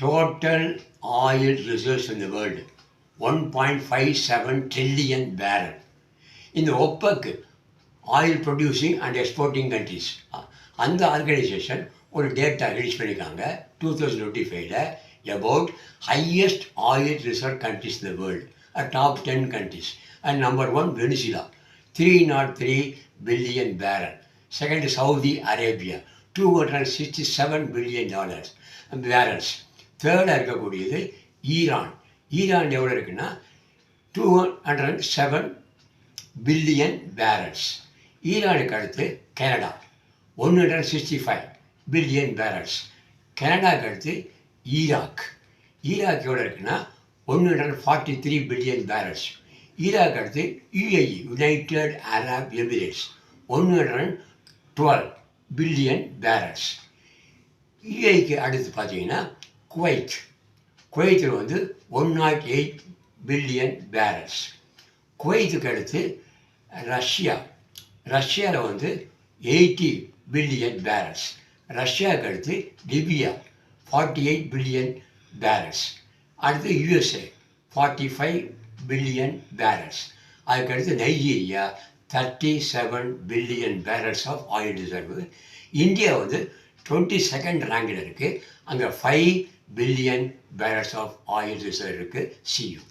total oil reserves in the world 1.57 trillion barrel. இந்த OPEC oil producing and exporting countries அந்த organisation ஒரு data release பண்ணியிருக்காங்க 2025 about highest oil reserve countries in the world, top 10 countries. And number 1 Venezuela 303 billion barrel. Second Saudi Arabia 267 billion barrels. Third இருக்கக்கூடியது Iran எவ்வளோ இருக்குன்னா 207 billion barrels. ஈரானுக்கு அடுத்து Canada 165 billion barrels. கனடாவுக்கு அடுத்து ஈராக் எவ்வளோ இருக்குன்னா 143 பில்லியன் பேரல்ஸ். ஈராக் அடுத்து UAE United Arab Emirates 112 billion barrels. UAEக்கு அடுத்து பார்த்தீங்கன்னா குவைத்தில் வந்து 108 பில்லியன் பேரல்ஸ். குவைத்துக்கு அடுத்து ரஷ்யாவில் வந்து 80 பில்லியன் பேரல்ஸ். ரஷ்யாவுக்கு அடுத்து லிபியா 48 பில்லியன் பேரல்ஸ். அடுத்து USA 45 பில்லியன் பேரல்ஸ். அதுக்கடுத்து Nigeria 37 billion barrels of oil reserve. India வந்து 22nd ரேங்கில் இருக்குது. அங்கே 5 billion barrels of oil reserve இருக்குது. See you.